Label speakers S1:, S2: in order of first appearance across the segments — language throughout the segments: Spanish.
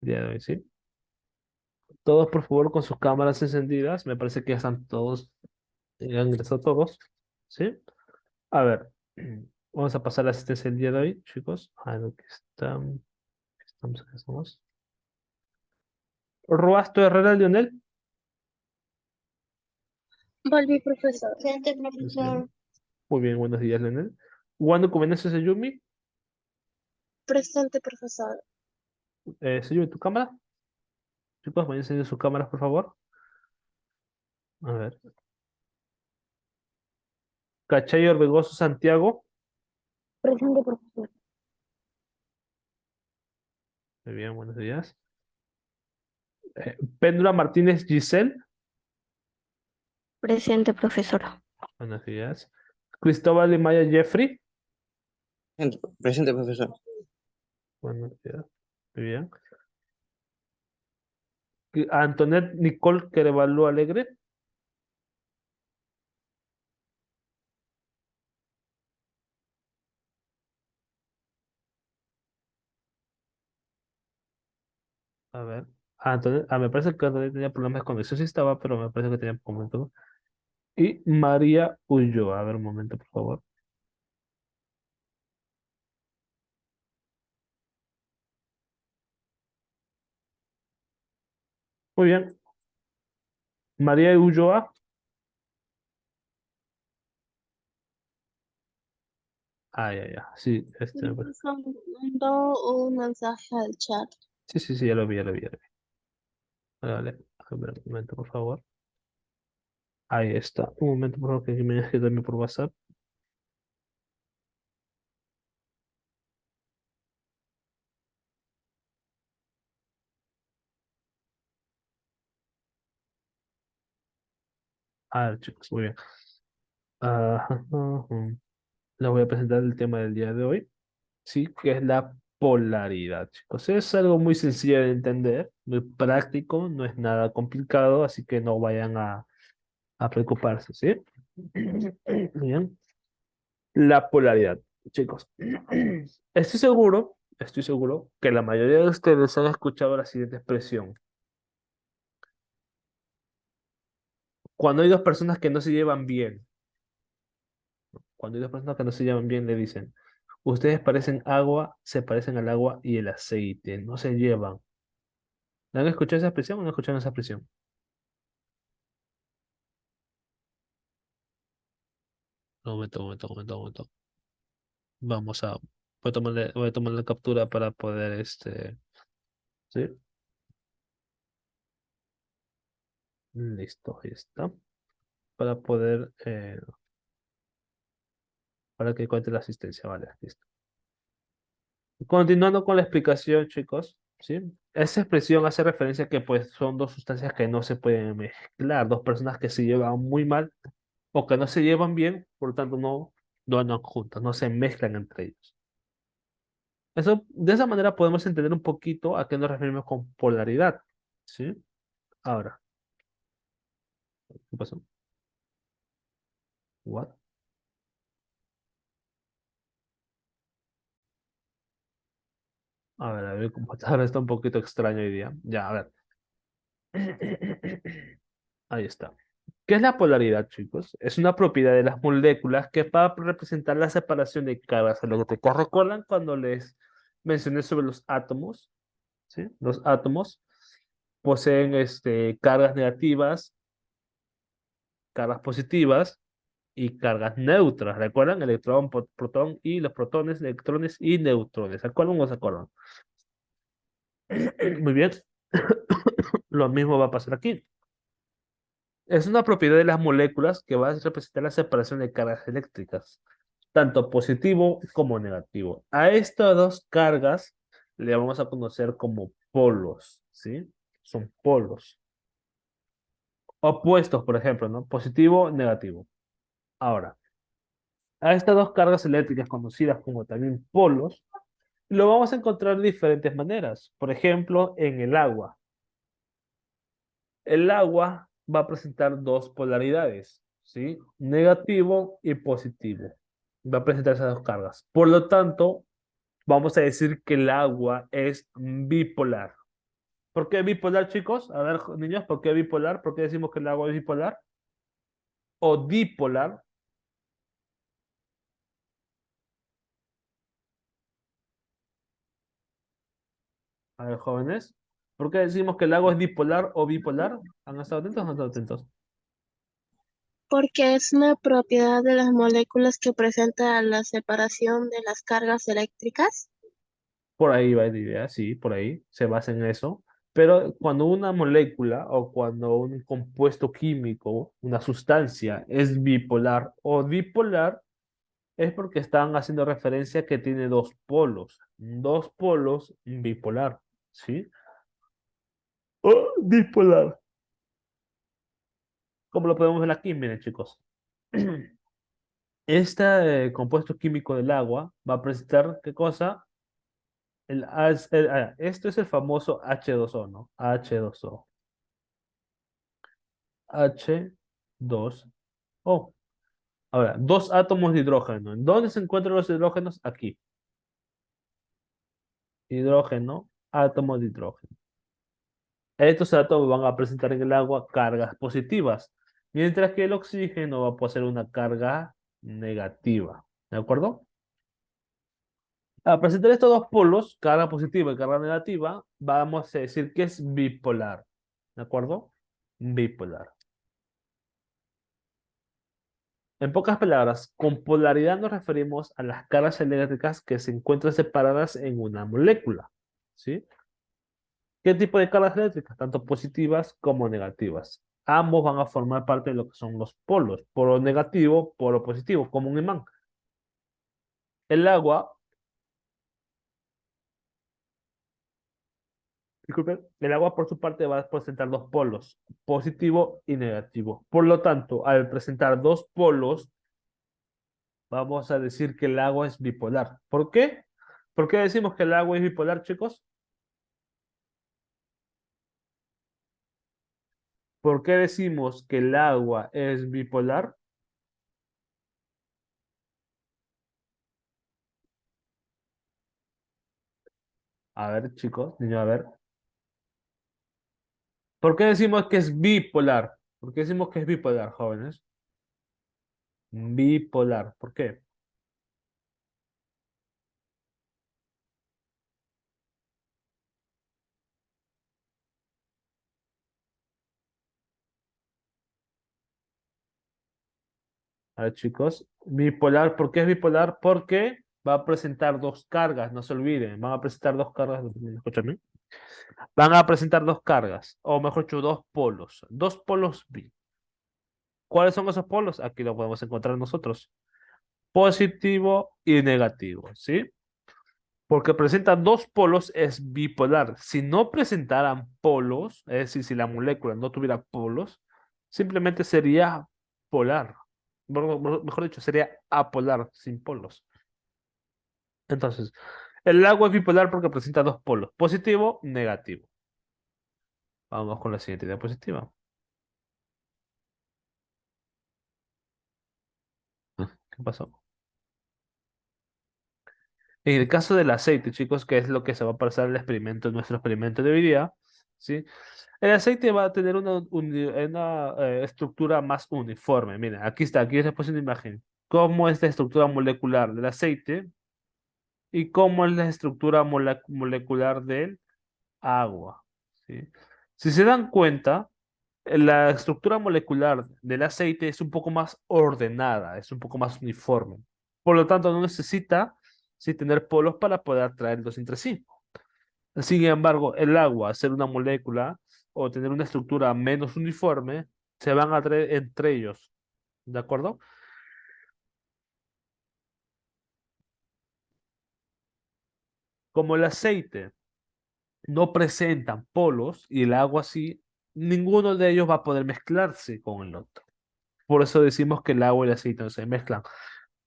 S1: día de hoy, ¿sí? Todos, por favor, con sus cámaras encendidas. Me parece que ya están todos, ya han ingresado todos, ¿sí? A ver, vamos a pasar a la asistencia del día de hoy, chicos. A lo que estamos. Roasto Herrera Lionel.
S2: Volví, profesor.
S3: Presente,
S1: Bien.
S3: profesor.
S1: Muy bien, buenos días, Lionel. Wando Kubenesi Seyumi.
S2: Presente, profesor.
S1: Seyumi, ¿tu cámara? Chicos, vayan a encender sus cámaras, por favor. A ver. Cachay Orbegoso Santiago.
S3: Presente, profesor.
S1: Muy bien, buenos días. Péndula Martínez Giselle.
S2: Presente, profesor.
S1: Buenos días. Cristóbal Limaya Jeffrey.
S4: Presente, profesor.
S1: Buenos días. Muy bien. Antoinette Nicole Querevalú Alegre. A ver. Antoinette, me parece que Antoinette tenía problemas de conexión. Sí estaba, pero me parece que tenía momentos. Y María Ulloa. A ver, un momento, por favor. Muy bien. María Ulloa. Ya. Sí,
S2: Mandó un mensaje al chat.
S1: sí, ya lo vi, ya lo vi, ya lo vi. Vale, a ver, un momento, por favor. Ahí está. Un momento, por favor, que me deje también por WhatsApp. A ver, chicos, muy bien. Ajá, ajá. Les voy a presentar el tema del día de hoy, sí, que es la polaridad, chicos. Es algo muy sencillo de entender, muy práctico, no es nada complicado, así que no vayan a preocuparse, ¿sí? Bien. La polaridad, chicos. Estoy seguro que la mayoría de ustedes han escuchado la siguiente expresión. Cuando hay dos personas que no se llevan bien, cuando hay dos personas que no se llevan bien, le dicen, ustedes parecen agua, se parecen al agua y el aceite, no se llevan. ¿No han escuchado esa expresión o no han escuchado esa expresión? Un momento, un momento, un momento, un momento. Vamos a... voy a tomar la captura para poder, ¿sí? Listo, ahí está. Para poder, para que cuente la asistencia, vale, listo. Continuando con la explicación, chicos, ¿sí? Esa expresión hace referencia a que pues son dos sustancias que no se pueden mezclar, dos personas que se llevan muy mal o que no se llevan bien, por lo tanto no andan juntas, no se mezclan entre ellos. Eso, de esa manera podemos entender un poquito a qué nos referimos con polaridad, ¿sí? Ahora, ¿qué pasó? What? A ver, mi computadora está un poquito extraño hoy día. Ya, a ver. Ahí está. ¿Qué es la polaridad, chicos? Es una propiedad de las moléculas que va a representar la separación de cargas eléctricas. ¿Recuerdan cuando les mencioné sobre los átomos? ¿Sí? Los átomos poseen cargas negativas, cargas positivas y cargas neutras. ¿Recuerdan? Electrón, protón y los protones, electrones y neutrones. ¿Se acuerdan o no se acuerdan? Muy bien. Lo mismo va a pasar aquí. Es una propiedad de las moléculas que va a representar la separación de cargas eléctricas, tanto positivo como negativo. A estas dos cargas le vamos a conocer como polos, ¿sí? Son polos. Opuestos, por ejemplo, ¿no? Positivo, negativo. Ahora, a estas dos cargas eléctricas conocidas como también polos, lo vamos a encontrar de diferentes maneras. Por ejemplo, en el agua. El agua va a presentar dos polaridades, ¿sí? Negativo y positivo. Va a presentar esas dos cargas. Por lo tanto, vamos a decir que el agua es bipolar. ¿Por qué bipolar, chicos? A ver, niños, ¿por qué bipolar? ¿Por qué decimos que el agua es bipolar? O dipolar. A ver, jóvenes. ¿Por qué decimos que el agua es dipolar o bipolar? ¿Han estado atentos o no han estado atentos?
S2: Porque es una propiedad de las moléculas que presenta la separación de las cargas eléctricas.
S1: Por ahí va la idea, sí, por ahí se basa en eso. Pero cuando una molécula o cuando un compuesto químico, una sustancia, es bipolar o dipolar, es porque están haciendo referencia a que tiene dos polos bipolar, ¿sí? O bipolar. Como lo podemos ver aquí, miren, chicos. Este compuesto químico del agua va a presentar, ¿qué cosa? Esto es el famoso H2O, ¿no? H2O. H2O. Ahora, dos átomos de hidrógeno. ¿En dónde se encuentran los hidrógenos? Aquí. Hidrógeno, átomo de hidrógeno. Estos átomos van a presentar en el agua cargas positivas, mientras que el oxígeno va a poseer una carga negativa. ¿De acuerdo? Al presentar estos dos polos, carga positiva y carga negativa, vamos a decir que es bipolar. ¿De acuerdo? Bipolar. En pocas palabras, con polaridad nos referimos a las cargas eléctricas que se encuentran separadas en una molécula. ¿Sí? ¿Qué tipo de cargas eléctricas? Tanto positivas como negativas. Ambos van a formar parte de lo que son los polos. Polo negativo, polo positivo, como un imán. El agua, disculpen, el agua por su parte va a presentar dos polos, positivo y negativo. Por lo tanto, al presentar dos polos, vamos a decir que el agua es bipolar. ¿Por qué? ¿Por qué decimos que el agua es bipolar, chicos? ¿Por qué decimos que el agua es bipolar? A ver, chicos, niños, a ver. ¿Por qué decimos que es bipolar? ¿Por qué decimos que es bipolar, jóvenes? Bipolar. ¿Por qué? A ver, chicos. Bipolar. ¿Por qué es bipolar? Porque va a presentar dos cargas, no se olviden. Van a presentar dos cargas. Escúchame. Van a presentar dos cargas, o mejor dicho, dos polos. Dos polos bi. ¿Cuáles son esos polos? Aquí lo podemos encontrar nosotros. Positivo y negativo, ¿sí? Porque presentan dos polos es bipolar. Si no presentaran polos, es decir, si la molécula no tuviera polos, simplemente sería polar. Mejor dicho, sería apolar, sin polos. Entonces, el agua es bipolar porque presenta dos polos, positivo, negativo. Vamos con la siguiente diapositiva. ¿Qué pasó? En el caso del aceite, chicos, que es lo que se va a pasar el experimento, nuestro experimento de hoy día, ¿sí? El aceite va a tener una estructura más uniforme. Miren, aquí está, aquí les puse una imagen. ¿Cómo es la estructura molecular del aceite y cómo es la estructura molecular del agua? ¿Sí? Si se dan cuenta, la estructura molecular del aceite es un poco más ordenada, es un poco más uniforme. Por lo tanto, no necesita sí, tener polos para poder atraerlos entre sí. Sin embargo, el agua, al ser una molécula o tener una estructura menos uniforme, se van a atraer entre ellos. ¿De acuerdo? Como el aceite no presentan polos y el agua sí, ninguno de ellos va a poder mezclarse con el otro. Por eso decimos que el agua y el aceite no se mezclan.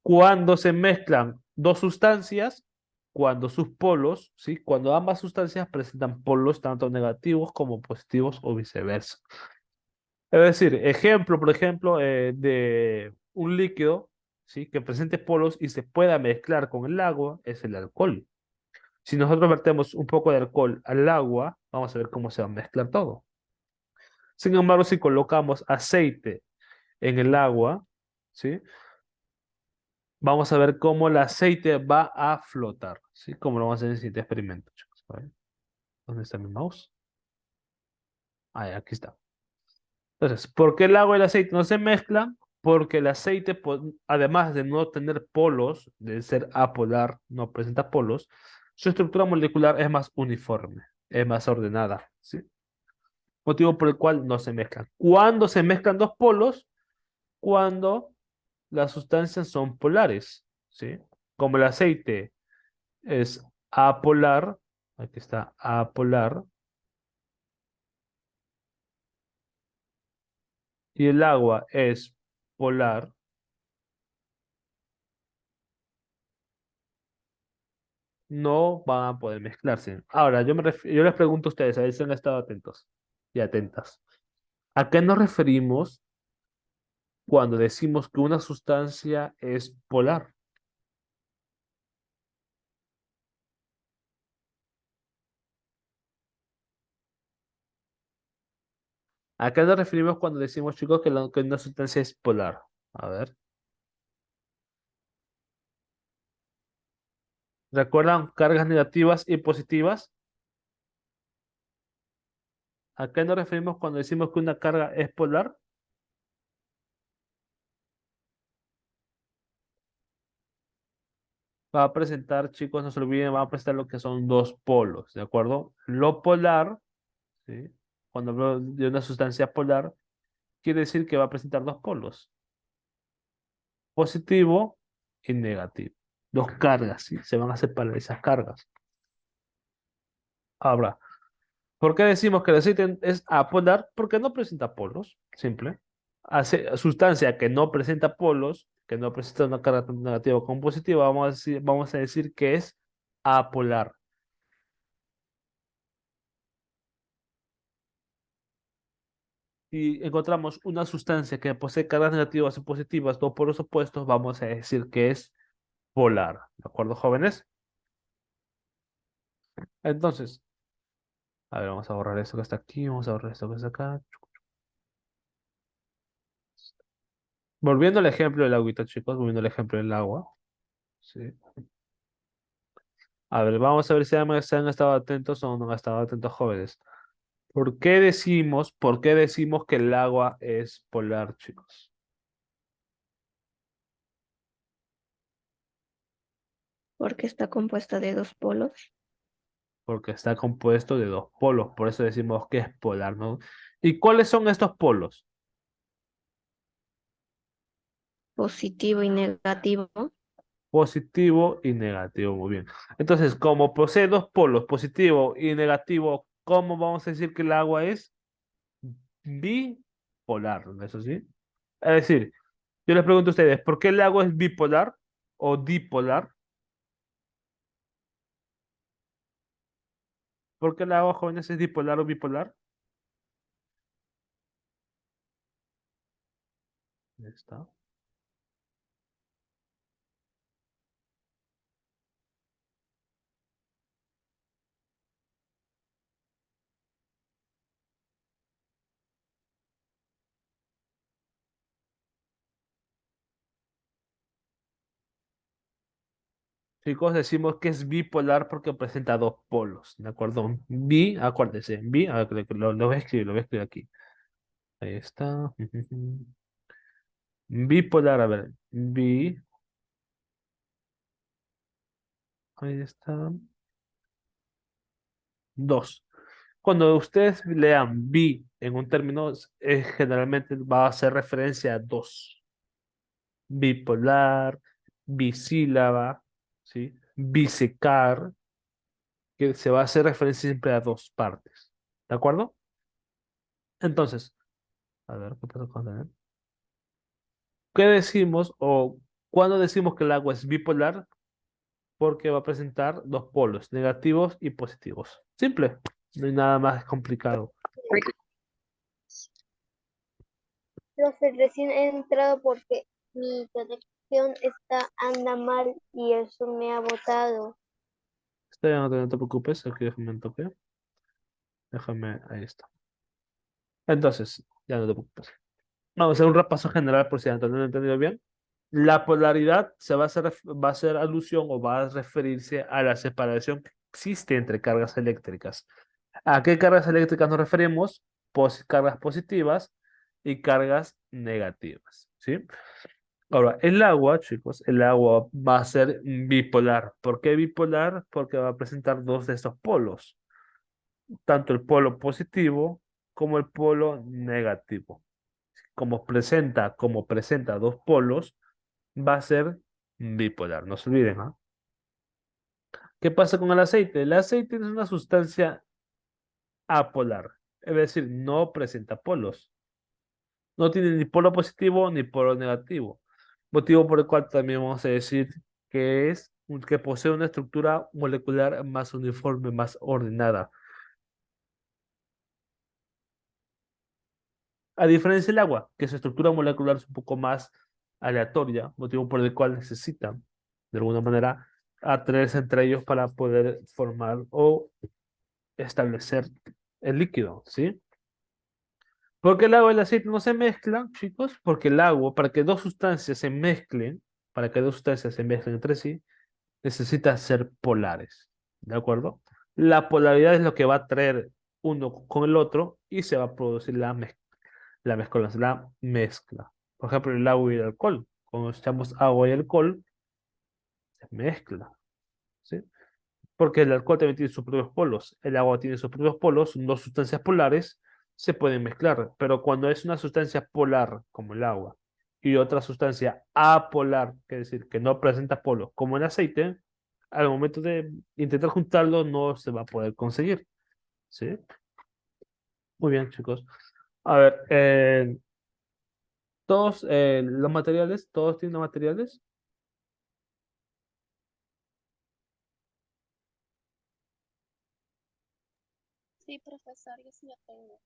S1: Cuando se mezclan dos sustancias, cuando sus polos, ¿sí? Cuando ambas sustancias presentan polos tanto negativos como positivos o viceversa. Es decir, ejemplo, por ejemplo, de un líquido, ¿sí? Que presente polos y se pueda mezclar con el agua es el alcohol. Si nosotros vertemos un poco de alcohol al agua, vamos a ver cómo se va a mezclar todo. Sin embargo, si colocamos aceite en el agua, ¿sí? Vamos a ver cómo el aceite va a flotar, ¿sí? Como lo vamos a hacer en el siguiente experimento, chicos. A ver, ¿dónde está mi mouse? Ahí, aquí está. Entonces, ¿por qué el agua y el aceite no se mezclan? Porque el aceite, además de no tener polos, de ser apolar, no presenta polos, su estructura molecular es más uniforme, es más ordenada, ¿sí? Motivo por el cual no se mezclan. ¿Cuándo se mezclan dos polos? Cuando las sustancias son polares, ¿sí? Como el aceite es apolar, aquí está apolar, y el agua es polar, no van a poder mezclarse. Ahora, yo les pregunto a ustedes, a ver si han estado atentos y atentas. ¿A qué nos referimos cuando decimos que una sustancia es polar? ¿A qué nos referimos cuando decimos, chicos, que una sustancia es polar? A ver. ¿Recuerdan cargas negativas y positivas? ¿A qué nos referimos cuando decimos que una carga es polar? Va a presentar, chicos, no se olviden, va a presentar lo que son dos polos, ¿de acuerdo? Lo polar, ¿sí? Cuando hablo de una sustancia polar, quiere decir que va a presentar dos polos, positivo y negativo. Dos cargas, ¿sí? Se van a separar esas cargas. Ahora, ¿por qué decimos que el aceite es apolar? Porque no presenta polos, simple. Sustancia que no presenta polos, que no presenta una carga tanto negativa como positiva, vamos a decir que es apolar. Si encontramos una sustancia que posee cargas negativas y positivas, dos polos opuestos, vamos a decir que es polar. ¿De acuerdo, jóvenes? Entonces, a ver, vamos a borrar esto que está aquí, vamos a borrar esto que está acá. Volviendo al ejemplo del agüita, chicos, volviendo al ejemplo del agua. Sí. A ver, vamos a ver si se han estado atentos o no han estado atentos, jóvenes. Por qué decimos que el agua es polar, chicos?
S3: Porque está compuesta de dos polos,
S1: Porque está compuesto de dos polos, por eso decimos que es polar, ¿no? ¿Y cuáles son estos polos?
S3: positivo y negativo,
S1: Positivo y negativo, muy bien. Entonces, como posee dos polos, positivo y negativo, ¿cómo vamos a decir que el agua es bipolar? ¿Eso sí? Es decir, yo les pregunto a ustedes, ¿por qué el agua es bipolar o dipolar? ¿Por qué el agua, jóvenes, es dipolar o bipolar? Ahí está. Chicos, decimos que es bipolar porque presenta dos polos, ¿de acuerdo? Acuérdense, a ver, lo voy a escribir, lo voy a escribir aquí. Ahí está. Bipolar, a ver, ahí está. Dos. Cuando ustedes lean bi en un término, generalmente va a hacer referencia a dos. Bipolar, bisílaba, ¿sí? Bisecar, que se va a hacer referencia siempre a dos partes. ¿De acuerdo? Entonces, a ver, ¿qué pasa con Daniel? ¿Qué decimos o cuándo decimos que el agua es bipolar? Porque va a presentar dos polos, negativos y positivos. Simple, no hay nada más complicado.
S2: Profe, recién he entrado porque mi conexión anda mal y eso me ha botado.
S1: Está bien, no te preocupes, aquí déjame un toque. Déjame, ahí está. Entonces, ya no te preocupes. Vamos a hacer un repaso general por si Antonio no lo he entendido bien. La polaridad va a hacer alusión o va a referirse a la separación que existe entre cargas eléctricas. ¿A qué cargas eléctricas nos referimos? Cargas positivas y cargas negativas, ¿sí? Ahora, el agua, chicos, el agua va a ser bipolar. ¿Por qué bipolar? Porque va a presentar dos de estos polos, tanto el polo positivo como el polo negativo. Como presenta dos polos, va a ser bipolar. No se olviden, ¿ah? ¿Qué pasa con el aceite? El aceite es una sustancia apolar, es decir, no presenta polos. No tiene ni polo positivo ni polo negativo. Motivo por el cual también vamos a decir que posee una estructura molecular más uniforme, más ordenada. A diferencia del agua, que su estructura molecular es un poco más aleatoria, motivo por el cual necesitan, de alguna manera, atraerse entre ellos para poder formar o establecer el líquido, ¿sí? Porque el agua y el aceite no se mezclan, chicos, porque el agua, para que dos sustancias se mezclen entre sí, necesita ser polares, ¿de acuerdo? La polaridad es lo que va a traer uno con el otro y se va a producir la mezcla. Por ejemplo, el agua y el alcohol. Cuando echamos agua y alcohol, se mezcla, ¿sí? Porque el alcohol también tiene sus propios polos, el agua tiene sus propios polos, son dos sustancias polares, se pueden mezclar, pero cuando es una sustancia polar, como el agua, y otra sustancia apolar, que es decir, que no presenta polos, como el aceite, al momento de intentar juntarlo no se va a poder conseguir, ¿sí? Muy bien, chicos. A ver, todos tienen materiales,
S2: Sí, profesor, yo sí lo tengo.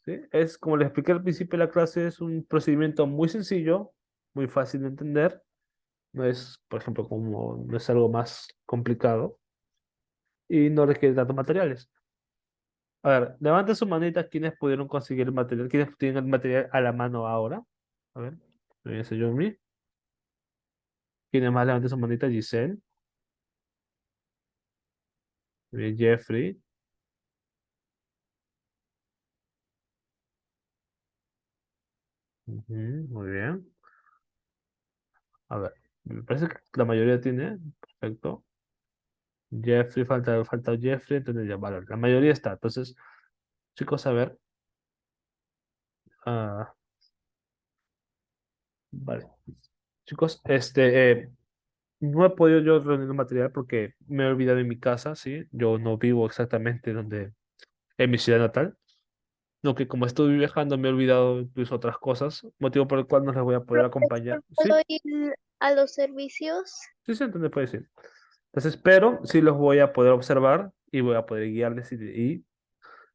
S1: ¿sí? Es como les expliqué al principio de la clase, es un procedimiento muy sencillo, muy fácil de entender. No es, por ejemplo, no es algo más complicado y no requiere tantos materiales. A ver, levanten su manita quienes pudieron conseguir el material, quienes tienen el material a la mano ahora. A ver, me dice Yomi. ¿Quiénes más levanten su manita? Giselle, Jeffrey. Ujú, muy bien. A ver, me parece que la mayoría tiene. Perfecto. Jeffrey, falta Jeffrey, entonces ya, vale, la mayoría está. Entonces, chicos, a ver. ah, vale. Chicos, no he podido yo reunir el material porque me he olvidado en mi casa, ¿sí? Yo no vivo exactamente en mi ciudad natal. No, que como estoy viajando me he olvidado incluso otras cosas, motivo por el cual no les voy a poder acompañar.
S2: Profesor,
S1: Sí,
S2: ¿puedo ir a los servicios?
S1: sí, sí, entonces puede decir. Entonces, pero sí los voy a poder observar y voy a poder guiarles y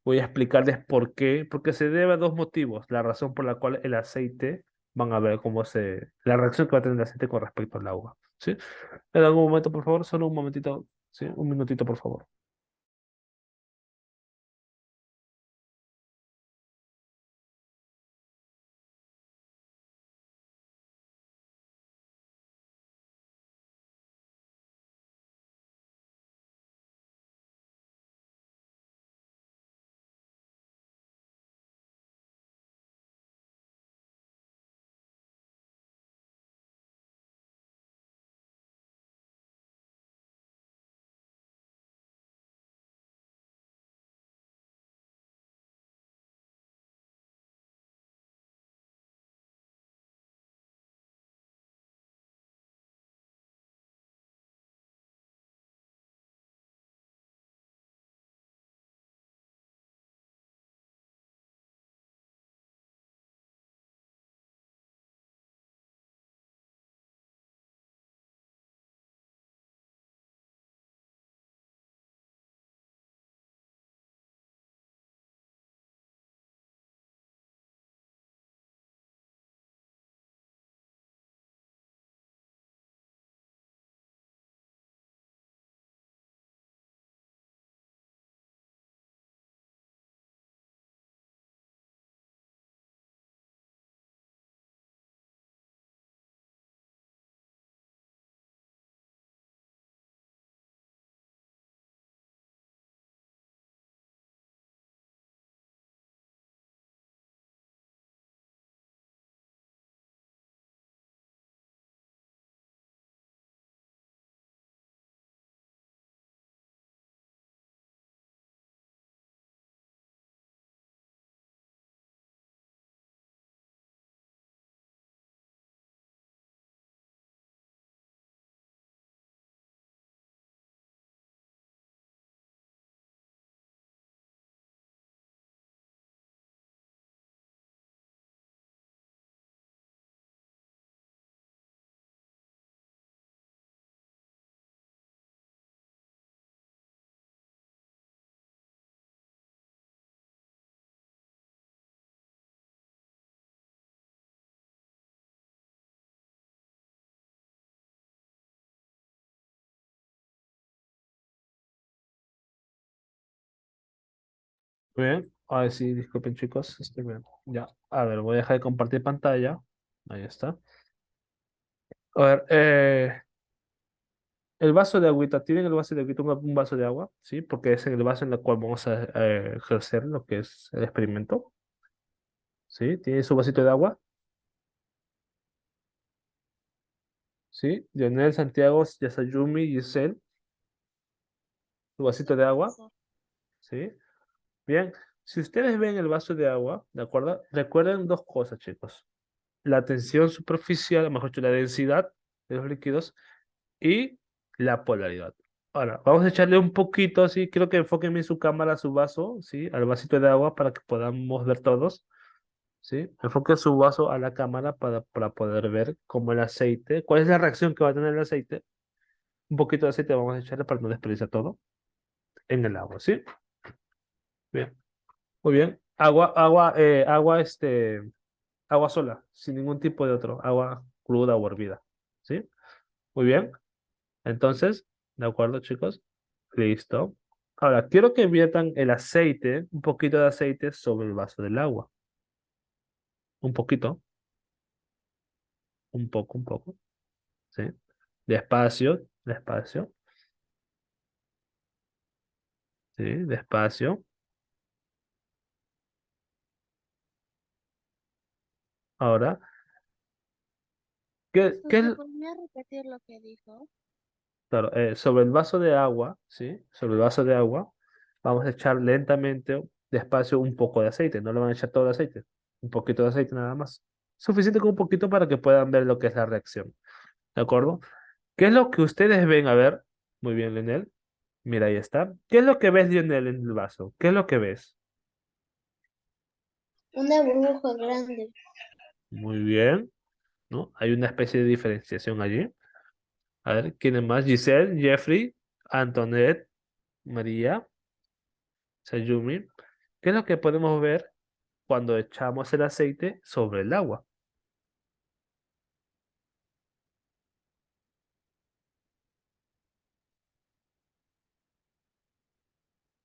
S1: voy a explicarles por qué, porque se debe a dos motivos. La razón por la cual el aceite, van a ver la reacción que va a tener el aceite con respecto al agua. ¿Sí? En algún momento, por favor, solo un momentito, ¿sí? Un minutito, por favor. Muy bien. Ay, sí, disculpen, chicos. Estoy bien. Ya. A ver, voy a dejar de compartir pantalla. Ahí está. A ver, el vaso de agüita. ¿Tienen el vaso de agüita, un vaso de agua? Sí, porque es en el vaso en el cual vamos a ejercer lo que es el experimento. ¿Sí? ¿Tiene su vasito de agua? ¿Sí? Lionel, Santiago, Yasayumi, Giselle, su vasito de agua.
S2: Profesor.
S1: ¿Sí? Bien. Si ustedes ven el vaso de agua, ¿de acuerdo? Recuerden dos cosas, chicos. La tensión superficial, mejor dicho, la densidad de los líquidos y la polaridad. Ahora, vamos a echarle un poquito, así, creo que enfóquenme en su cámara, su vaso, ¿sí? Al vasito de agua para que podamos ver todos, ¿sí? Enfoque su vaso a la cámara para poder ver cómo el aceite, cuál es la reacción que va a tener el aceite. Un poquito de aceite vamos a echarle para no desperdiciar todo en el agua, ¿sí? Bien, muy bien. Agua sola, sin ningún tipo de otro, agua cruda o hervida, ¿sí? Muy bien. Entonces, ¿de acuerdo, chicos? Listo. Ahora, quiero que viertan el aceite, un poquito de aceite sobre el vaso del agua. Un poquito, un poco, ¿sí? Despacio, despacio, ¿sí? Despacio. Ahora, ¿qué es?
S2: Profesor, ¿podría repetir lo que dijo?
S1: Claro, sobre el vaso de agua, ¿sí? Sobre el vaso de agua, vamos a echar lentamente, despacio, un poco de aceite. No le van a echar todo el aceite. Un poquito de aceite nada más. Suficiente con un poquito para que puedan ver lo que es la reacción. ¿De acuerdo? ¿Qué es lo que ustedes ven? A ver, muy bien, Lionel. Mira, ahí está. ¿Qué es lo que ves, Lionel, en el vaso? ¿Qué es lo que ves?
S2: Una burbuja grande.
S1: Muy bien, ¿no? Hay una especie de diferenciación allí. A ver, ¿quién más? Giselle, Jeffrey, Antoinette, María, Sayumi. ¿Qué es lo que podemos ver cuando echamos el aceite sobre el agua?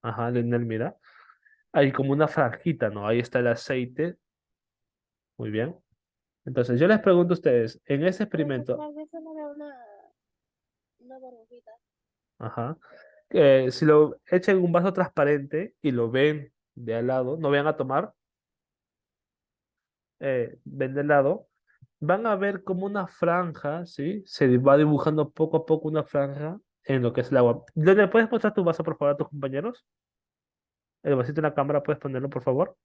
S1: Ajá, Lionel, mira. Hay como una franjita, ¿no? Ahí está el aceite. Muy bien. Entonces, yo les pregunto a ustedes, en ese experimento,
S2: Profesor, eso no era una burbujita.
S1: ajá, si lo echan en un vaso transparente y lo ven de al lado, no vayan a tomar, ven de lado, van a ver como una franja, ¿sí? Se va dibujando poco a poco una franja en lo que es el agua. ¿Le puedes mostrar tu vaso, por favor, a tus compañeros? El vasito en la cámara, ¿puedes ponerlo, por favor?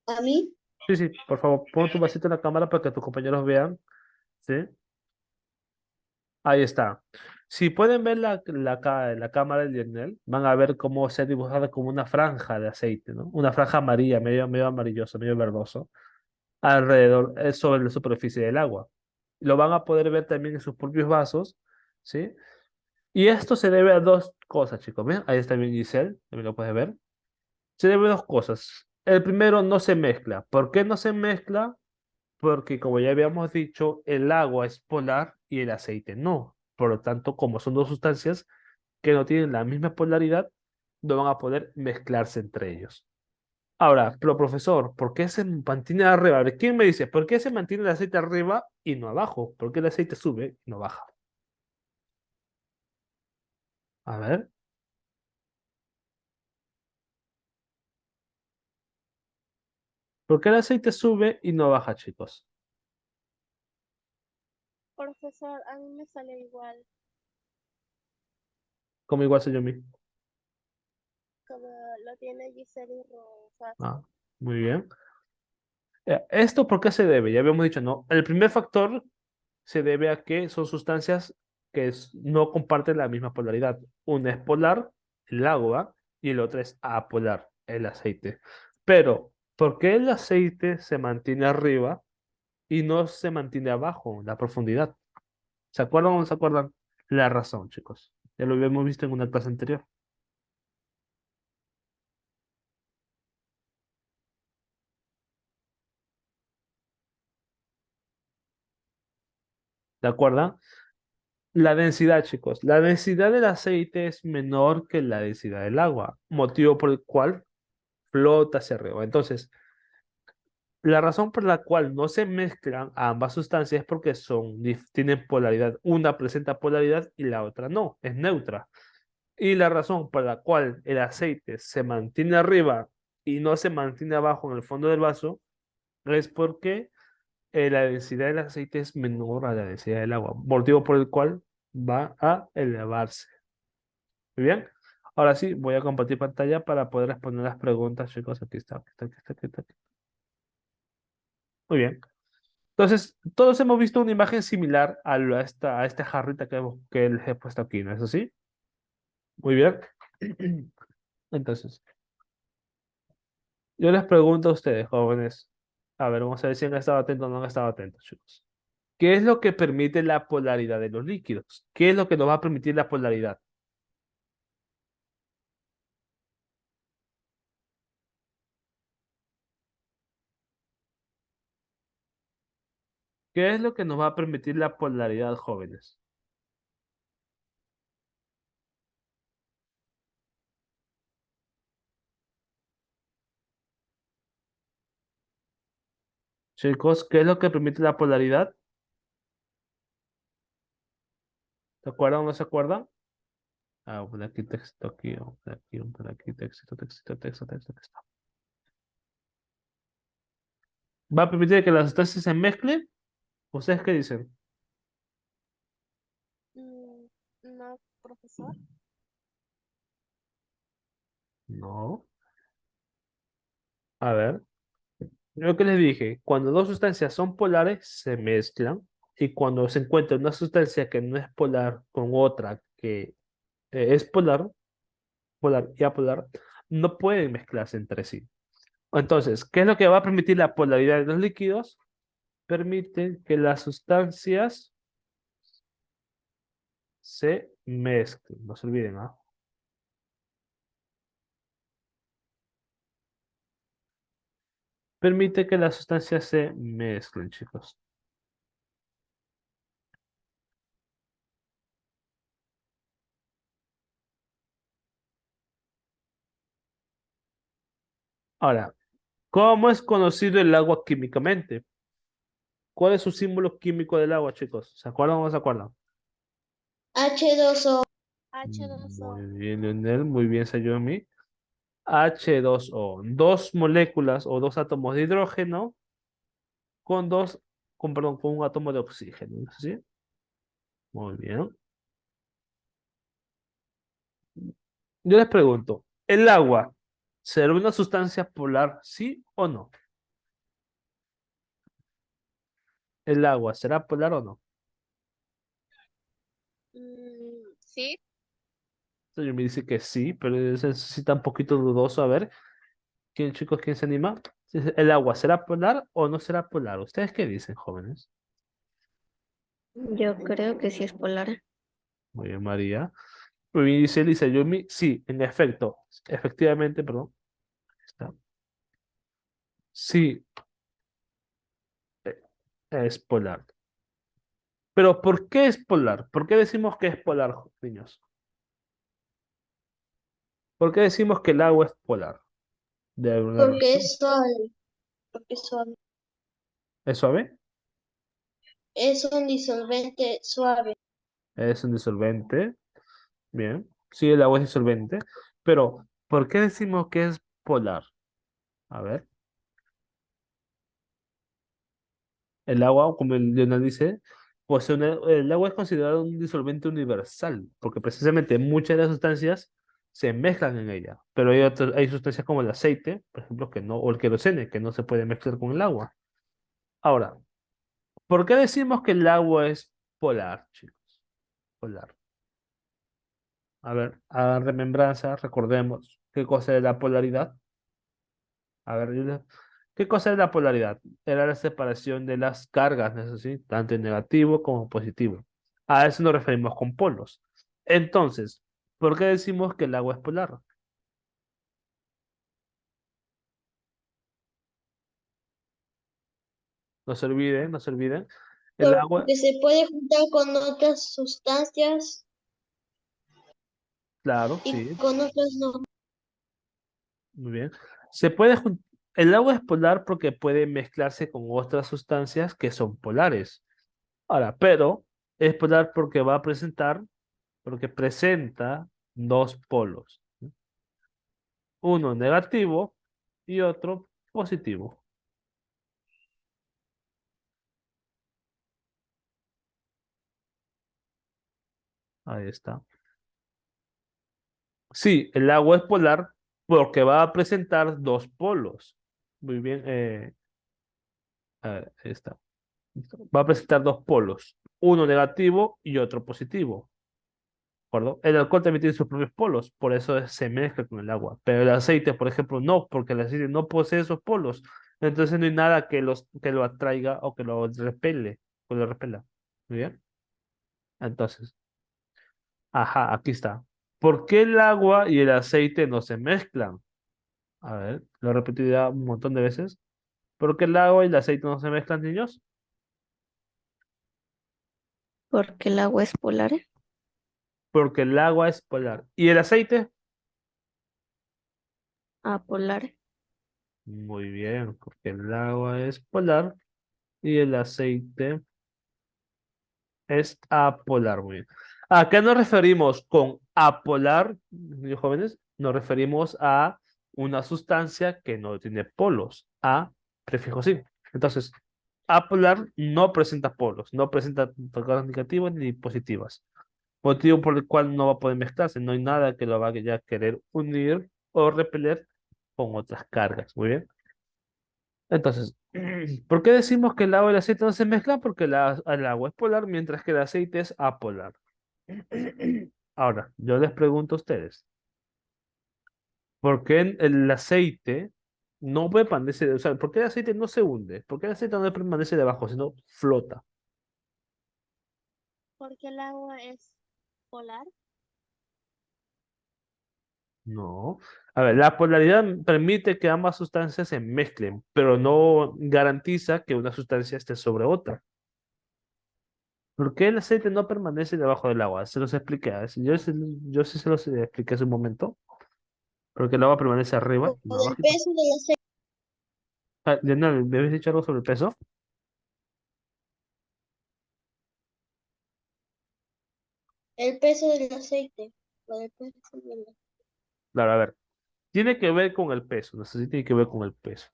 S2: ¿A mí?
S1: Sí, sí, por favor, pon tu vasito en la cámara para que tus compañeros vean, ¿sí? Ahí está. Si pueden ver la cámara del Lionel, van a ver cómo se ha dibujado como una franja de aceite, ¿no? Una franja amarilla, medio amarilloso, medio verdoso, alrededor, sobre la superficie del agua. Lo van a poder ver también en sus propios vasos, ¿sí? Y esto se debe a dos cosas, chicos. ¿Ven? Ahí está bien Giselle, también lo puedes ver. Se debe a dos cosas. El primero, no se mezcla. ¿Por qué no se mezcla? Porque como ya habíamos dicho, el agua es polar y el aceite no. Por lo tanto, como son dos sustancias que no tienen la misma polaridad, no van a poder mezclarse entre ellos. Ahora, pero profesor, ¿por qué se mantiene arriba? A ver, ¿quién me dice? ¿Por qué se mantiene el aceite arriba y no abajo? ¿Por qué el aceite sube y no baja? A ver, ¿por qué el aceite sube y no baja, chicos?
S2: Profesor, a mí me sale igual,
S1: Como igual soy yo mismo.
S2: como lo tiene Giselle y Rosa.
S1: Ah, muy bien. ¿Esto por qué se debe? Ya habíamos dicho, ¿no? El primer factor se debe a que son sustancias que no comparten la misma polaridad. Una es polar, el agua, y el otro es apolar, el aceite. Pero, ¿por qué el aceite se mantiene arriba y no se mantiene abajo, en la profundidad? ¿Se acuerdan o no se acuerdan? La razón, chicos. Ya lo habíamos visto en una clase anterior. ¿De acuerdo? La densidad, chicos. La densidad del aceite es menor que la densidad del agua, motivo por el cual flota hacia arriba. Entonces, la razón por la cual no se mezclan ambas sustancias es porque tienen polaridad. Una presenta polaridad y la otra no, es neutra. Y la razón por la cual el aceite se mantiene arriba y no se mantiene abajo en el fondo del vaso es porque la densidad del aceite es menor a la densidad del agua, motivo por el cual va a elevarse. Muy bien. Ahora sí, voy a compartir pantalla para poder responder las preguntas, chicos. Aquí está, aquí está, aquí está, aquí está. Muy bien. Entonces, todos hemos visto una imagen similar a esta jarrita que les he puesto aquí, ¿no es así? Muy bien. Entonces, yo les pregunto a ustedes, jóvenes. A ver, vamos a ver si han estado atentos o no han estado atentos, chicos. ¿Qué es lo que permite la polaridad de los líquidos? ¿Qué es lo que nos va a permitir la polaridad? ¿Qué es lo que nos va a permitir la polaridad, jóvenes? Chicos, ¿qué es lo que permite la polaridad? ¿Se acuerdan o no se acuerdan? Ah, por aquí texto, aquí, por aquí, por aquí, texto, texto, texto, texto, texto. ¿Va a permitir que las sustancias se mezclen? ¿Ustedes qué dicen?
S2: No, profesor.
S1: No. A ver, lo que les dije, cuando dos sustancias son polares, se mezclan. Y cuando se encuentra una sustancia que no es polar con otra que es polar, polar y apolar, no pueden mezclarse entre sí. Entonces, ¿qué es lo que va a permitir la polaridad de los líquidos? Permiten que las sustancias se mezclen. No se olviden, ¿ah? Permite que las sustancias se mezclen, chicos. Ahora, ¿cómo es conocido el agua químicamente? ¿Cuál es su símbolo químico del agua, chicos? ¿Se acuerdan o no se acuerdan?
S2: H2O. H2O.
S1: Muy bien, Leonel. Muy bien, Sayumi. H2O. Dos moléculas o dos átomos de hidrógeno con perdón, con un átomo de oxígeno. ¿No es así? Muy bien. Yo les pregunto, ¿el agua será una sustancia polar, sí o no? ¿El agua será polar o no?
S2: Sí.
S1: Entonces me dice que sí, pero eso sí está un poquito dudoso. A ver, ¿quién, chicos, quién se anima? ¿El agua será polar o no será polar? ¿Ustedes qué dicen, jóvenes?
S3: Yo creo que sí es polar.
S1: Muy bien, María. Muy bien, dice Lisa Yumi. Sí, en efecto, efectivamente, perdón. Está. Sí, eh, es polar. Pero ¿por qué es polar? ¿Por qué decimos que es polar, niños? ¿Por qué decimos que el agua es polar? ¿De alguna
S2: Porque
S1: razón?
S2: es suave. Porque es suave.
S1: ¿Es suave?
S2: Es un disolvente suave.
S1: Es un disolvente. Bien. Sí, el agua es disolvente. Pero, ¿por qué decimos que es polar? A ver. El agua, como el Leonel dice, el agua es considerado un disolvente universal, porque precisamente muchas de las sustancias se mezclan en ella. Pero hay sustancias como el aceite, por ejemplo, que no, o el querosene, que no se puede mezclar con el agua. Ahora, ¿por qué decimos que el agua es polar, chicos? Polar. A ver, a remembranza, recordemos qué cosa es la polaridad. A ver, ¿qué cosa es la polaridad? Era la separación de las cargas, ¿no es así? Tanto en negativo como positivo. A eso nos referimos con polos. Entonces, ¿por qué decimos que el agua es polar? No se olviden, no se olviden. El agua,
S2: Porque se puede juntar con otras sustancias
S1: claro,
S2: y
S1: sí.
S2: con otras no.
S1: Muy bien. El agua es polar porque puede mezclarse con otras sustancias que son polares. Ahora, pero es polar porque presenta dos polos, ¿no? Uno negativo y otro positivo. Ahí está. Sí, el agua es polar porque va a presentar dos polos. Muy bien. A ver, ahí está. Va a presentar dos polos, uno negativo y otro positivo. ¿De acuerdo? El alcohol también tiene sus propios polos, por eso se mezcla con el agua. Pero el aceite, por ejemplo, no, porque el aceite no posee esos polos. Entonces no hay nada que lo atraiga o que lo repele, o lo repela. ¿Muy bien? Entonces, ajá, aquí está. ¿Por qué el agua y el aceite no se mezclan? A ver, lo he repetido ya un montón de veces. ¿Por qué el agua y el aceite no se mezclan, niños?
S3: Porque el agua es polar.
S1: Porque el agua es polar. ¿Y el aceite?
S3: Apolar.
S1: Muy bien, porque el agua es polar y el aceite es apolar. Muy bien. ¿A qué nos referimos con apolar, niños jóvenes? Nos referimos a una sustancia que no tiene polos. A, prefijo sí. Entonces, apolar no presenta polos, no presenta cargas negativas ni positivas. Motivo por el cual no va a poder mezclarse. No hay nada que lo vaya a querer unir o repeler con otras cargas. Muy bien. Entonces, ¿por qué decimos que el agua y el aceite no se mezclan? Porque el agua es polar mientras que el aceite es apolar. Ahora, yo les pregunto a ustedes, ¿por qué el aceite no permanece, o sea, ¿por qué el aceite no se hunde? ¿Por qué el aceite no permanece debajo, sino flota?
S2: Porque el agua es polar.
S1: No. A ver, la polaridad permite que ambas sustancias se mezclen, pero no garantiza que una sustancia esté sobre otra. ¿Por qué el aceite no permanece debajo del agua? Se los expliqué. Yo sí se los expliqué hace un momento. Porque el agua permanece arriba
S2: Por
S1: y no
S2: el
S1: abajito.
S2: peso del aceite.
S1: Ah, Lionel, ¿me habías dicho algo sobre el peso?
S2: El peso del aceite. Por el peso del aceite.
S1: Claro, a ver. Tiene que ver con el peso. No sé si tiene que ver con el peso.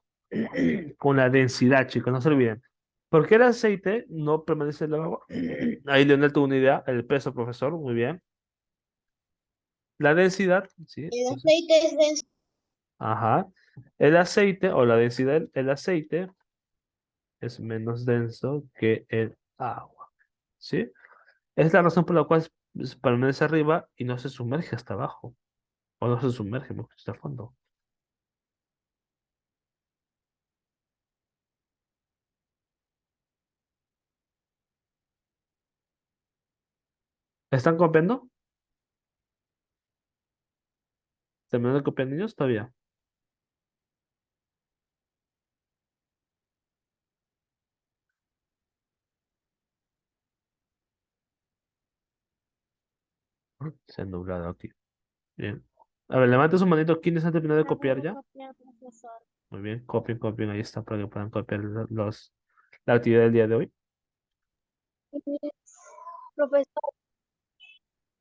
S1: Con la densidad, chicos, no se olviden. ¿Por qué el aceite no permanece en el agua? Ahí Leonel tuvo una idea. El peso, profesor, muy bien. La densidad, sí.
S2: El
S1: Entonces,
S2: aceite es denso.
S1: ajá. El aceite o la densidad del aceite es menos denso que el agua. ¿Sí? Es la razón por la cual permanece arriba y no se sumerge hasta abajo. O no se sumerge, mejor dicho, hasta el fondo. ¿Están copiando? ¿Terminaron de copiar, niños? Todavía. Se han nublado aquí. Bien. A ver, levanten su manito. ¿Quiénes han terminado de copiar
S2: Acabo de
S1: ya?
S2: copiar, profesor.
S1: Muy bien. Copien, copien. Ahí está para que puedan copiar la actividad del día de hoy.
S2: Profesor,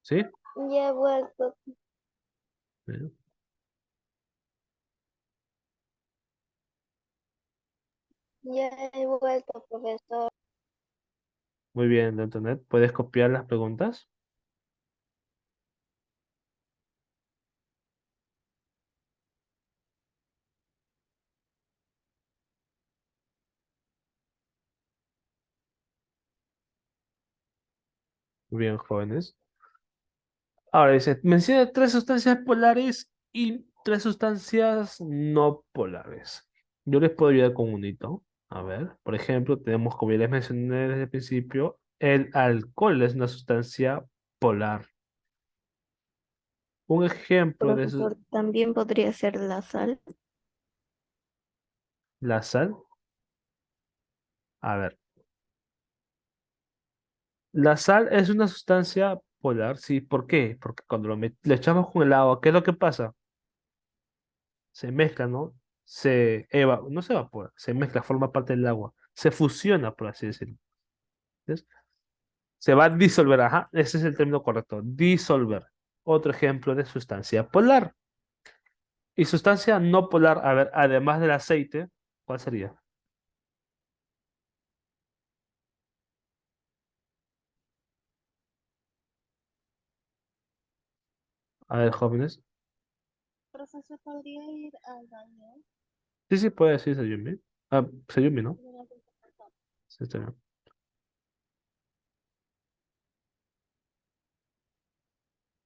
S1: ¿Sí?
S2: ya he vuelto.
S1: Bien.
S2: Ya he vuelto, profesor.
S1: Muy bien, de internet. ¿Puedes copiar las preguntas? Muy bien, jóvenes. Ahora dice, menciona tres sustancias polares y tres sustancias no polares. Yo les puedo ayudar con un hito. A ver, por ejemplo, tenemos, como ya les mencioné desde el principio, el alcohol es una sustancia polar. Un ejemplo de eso,
S3: Profesor, también podría ser la sal.
S1: la sal. A ver, la sal es una sustancia polar, sí. ¿Por qué? Porque cuando le echamos con el agua, ¿qué es lo que pasa? se mezcla, ¿no? No se evapora, se mezcla, forma parte del agua, se fusiona, por así decirlo. ¿Ves? Se va a disolver, ajá, ese es el término correcto, disolver. Otro ejemplo de sustancia polar. Y sustancia no polar, a ver, además del aceite, ¿cuál sería? A ver, jóvenes.
S2: Profesor, ¿podría ir al baño?
S1: Sí, sí, puede decir Sayumi. Ah, Sayumi, ¿no? Sí, está bien.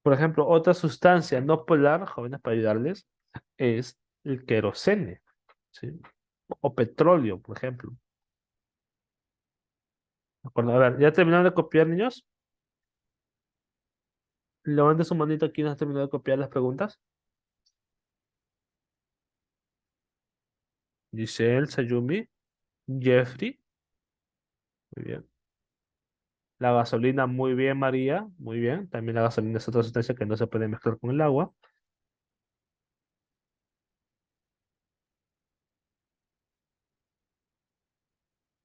S1: Por ejemplo, otra sustancia no polar, jóvenes, para ayudarles, es el querosene, ¿sí? O petróleo, por ejemplo. ¿De acuerdo? A ver, ¿ya terminaron de copiar, niños? Levanten su manito aquí, ¿no has terminado de copiar las preguntas? Giselle, Sayumi, Jeffrey, muy bien. La gasolina, muy bien, María, muy bien. También la gasolina es otra sustancia que no se puede mezclar con el agua.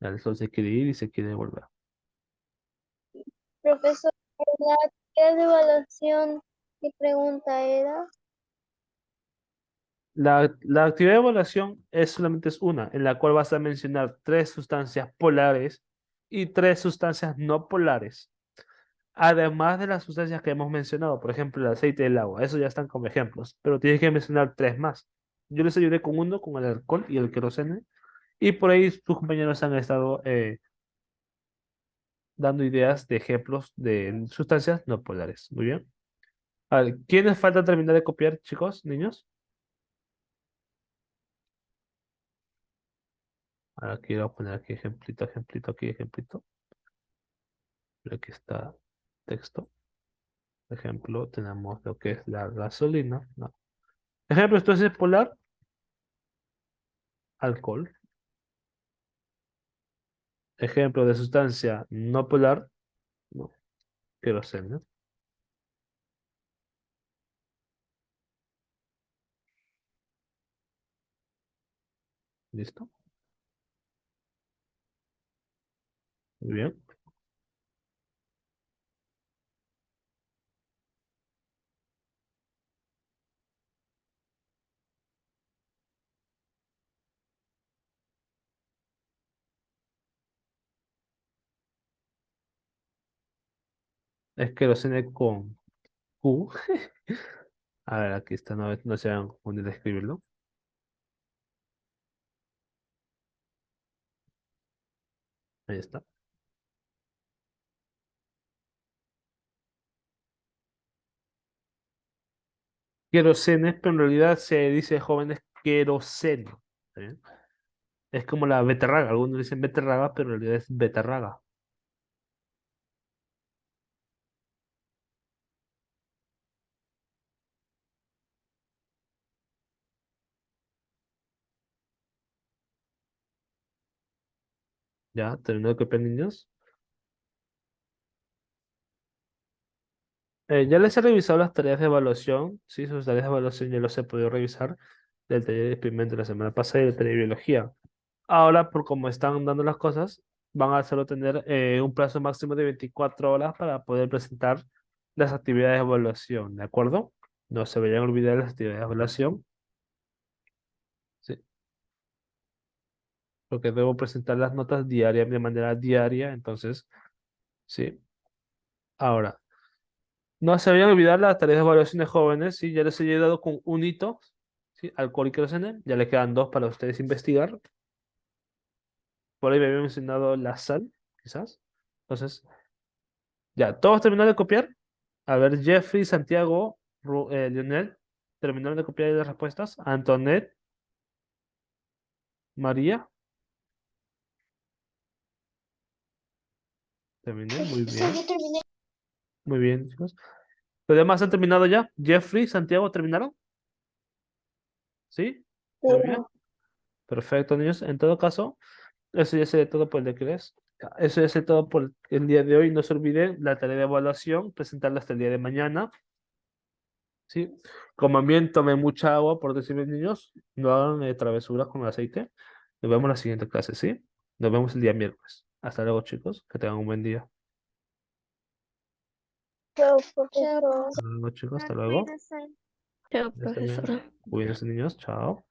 S1: El sol se quiere ir y se quiere volver.
S2: Profesor, la actividad de evaluación, ¿qué pregunta era?
S1: La actividad de evaluación solamente es una, en la cual vas a mencionar tres sustancias polares y tres sustancias no polares. Además de las sustancias que hemos mencionado, por ejemplo, el aceite y el agua, esos ya están como ejemplos, pero tienes que mencionar tres más. Yo les ayudé con uno, con el alcohol y el querosene, y por ahí tus compañeros han estado dando ideas de ejemplos de sustancias no polares. Muy bien. A ver, ¿quiénes falta terminar de copiar, chicos, niños? Ahora quiero poner aquí ejemplito, ejemplito, aquí ejemplito. Aquí está texto. Ejemplo, tenemos lo que es la gasolina. No. Ejemplo, esto es polar, alcohol. Ejemplo de sustancia no polar, no, queroseno. ¿Listo? Muy bien. Es queroseno con Q. A ver, aquí está, no, no se van a confundir de escribirlo. Ahí está. Querosene, pero en realidad se dice jóvenes queroseno. ¿Sí? Es como la beterraga. Algunos dicen beterraga, pero en realidad es beterraga. Ya, terminó de copiar, niños. Ya les he revisado las tareas de evaluación. Sí, sus tareas de evaluación ya los he podido revisar del taller de experimento de la semana pasada y del taller de biología. Ahora, por cómo están dando las cosas, van a solo tener un plazo máximo de 24 horas para poder presentar las actividades de evaluación, ¿de acuerdo? No se vayan a olvidar las actividades de evaluación, ¿sí? Porque debo presentar las notas diarias de manera diaria, entonces, sí. Ahora, no se vayan a olvidar las tareas de evaluación de jóvenes, ¿sí? Ya les he dado con un hito, ¿sí? Alcohol y querosene, ya les quedan dos para ustedes investigar. Por ahí me había mencionado la sal, quizás. Entonces, ya, ¿todos terminaron de copiar? A ver, Jeffrey, Santiago, Lionel, ¿terminaron de copiar las respuestas? Antoinette, María, terminé, muy
S2: Profesor,
S1: bien.
S2: yo terminé.
S1: Muy bien, chicos. ¿Los demás han terminado ya? Jeffrey, Santiago, ¿terminaron? ¿Sí? Muy bien. Perfecto, niños. En todo caso, eso ya sería todo por el día que es. Eso ya sería todo por el día de hoy. No se olviden la tarea de evaluación, presentarla hasta el día de mañana. ¿sí? Coman bien, tomen mucha agua, por decirme, niños. No hagan travesuras con el aceite. Nos vemos en la siguiente clase, ¿sí? Nos vemos el día miércoles. Hasta luego, chicos. Que tengan un buen día.
S2: Chao, profesor.
S1: Hasta luego, chicos. Hasta luego.
S3: Chao,
S1: Ya está bien.
S3: profesora.
S1: Cuídense, niños. Chao.